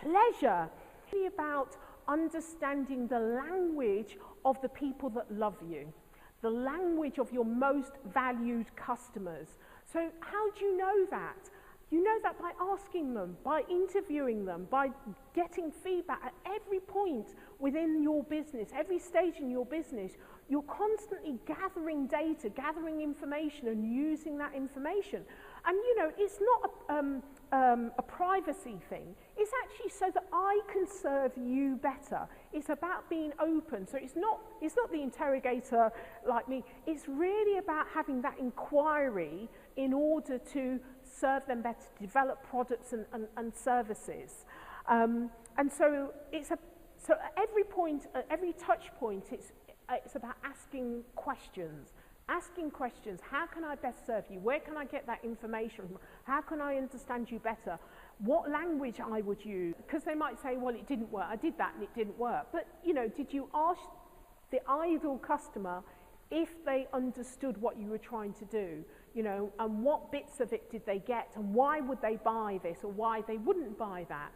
Pleasure. It's really about understanding the language of the people that love you, the language of your most valued customers. So how do you know that? You know that by asking them, by interviewing them, by getting feedback at every point within your business, every stage in your business. You're constantly gathering data, gathering information and using that information. And you know, it's not a privacy thing. It's actually so that I can serve you better. It's about being open. So it's not the interrogator like me. It's really about having that inquiry in order to serve them better, develop products and services. And so so at every point, at every touch point, it's about asking questions. Asking questions. How can I best serve you? Where can I get that information from? How can I understand you better? What language I would use? Because they might say, well, it didn't work. I did that and it didn't work. But, you know, did you ask the ideal customer if they understood what you were trying to do? You know, and what bits of it did they get? And why would they buy this or why they wouldn't buy that?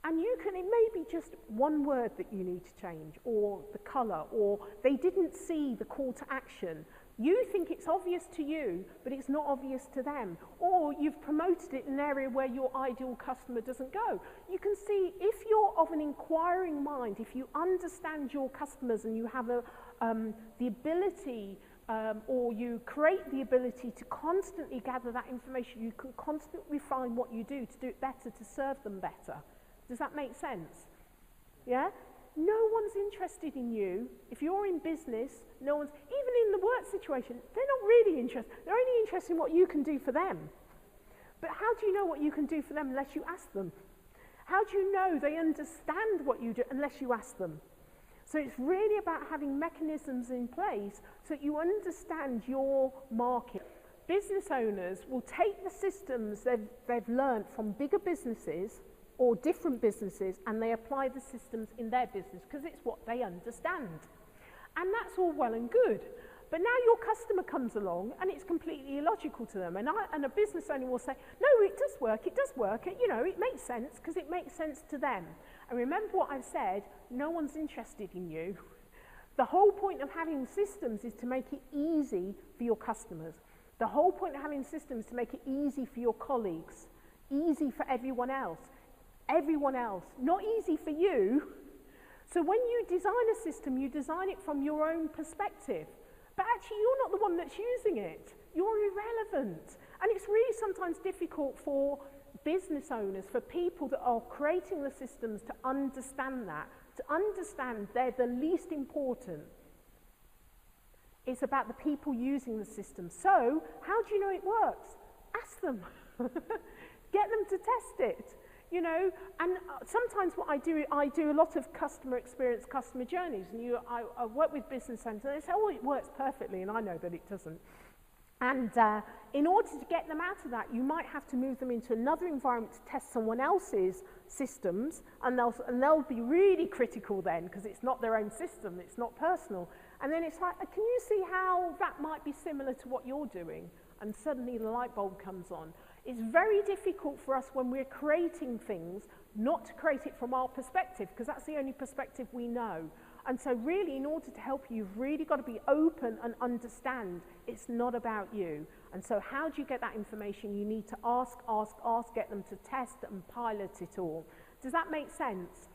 And it may be just one word that you need to change, or the colour, or they didn't see the call to action. You think it's obvious to you, but it's not obvious to them. Or you've promoted it in an area where your ideal customer doesn't go. You can see if you're of an inquiring mind, if you understand your customers and you have the ability or you create the ability to constantly gather that information, you can constantly refine what you do to do it better, to serve them better. Does that make sense? Yeah? No one's interested in you. If you're in business, no one's, even in the work situation, they're not really interested. They're only interested in what you can do for them. But how do you know what you can do for them unless you ask them? How do you know they understand what you do unless you ask them? So it's really about having mechanisms in place so that you understand your market. Business owners will take the systems they've learned from bigger businesses or different businesses, and they apply the systems in their business because it's what they understand. And that's all well and good. But now your customer comes along and it's completely illogical to them. And a business owner will say, no, it does work, it makes sense because it makes sense to them. And remember what I've said, no one's interested in you. The whole point of having systems is to make it easy for your customers. The whole point of having systems is to make it easy for your colleagues, easy for everyone else, not easy for you. So when you design a system, you design it from your own perspective. But actually, you're not the one that's using it. You're irrelevant. And it's really sometimes difficult for business owners, for people that are creating the systems to understand that, to understand they're the least important. It's about the people using the system. So, how do you know it works? Ask them. Get them to test it. You know, and sometimes what I do a lot of customer experience, customer journeys, and I work with business owners, and they say, oh, it works perfectly, and I know that it doesn't. And in order to get them out of that, you might have to move them into another environment to test someone else's systems, and they'll be really critical then, because it's not their own system, it's not personal. And then it's like, can you see how that might be similar to what you're doing? And suddenly the light bulb comes on. It's very difficult for us when we're creating things not to create it from our perspective, because that's the only perspective we know. And so really, in order to help you, you've really got to be open and understand it's not about you. And so how do you get that information? You need to ask, get them to test and pilot it all. Does that make sense?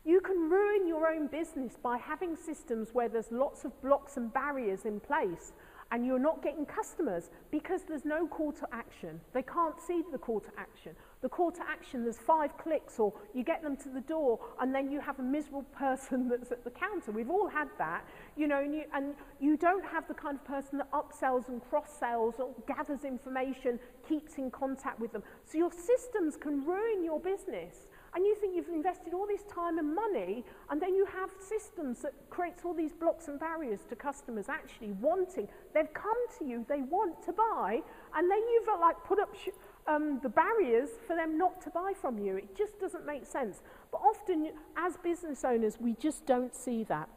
You can ruin your own business by having systems where there's lots of blocks and barriers in place, and you're not getting customers because there's no call to action. They can't see the call to action. The call to action, there's 5 clicks, or you get them to the door and then you have a miserable person that's at the counter. We've all had that, you know, and you don't have the kind of person that upsells and cross-sells or gathers information, keeps in contact with them. So your systems can ruin your business. And you think you've invested all this time and money, and then you have systems that creates all these blocks and barriers to customers actually wanting. They've come to you, they want to buy, and then you've like put up the barriers for them not to buy from you. It just doesn't make sense. But often, as business owners, we just don't see that.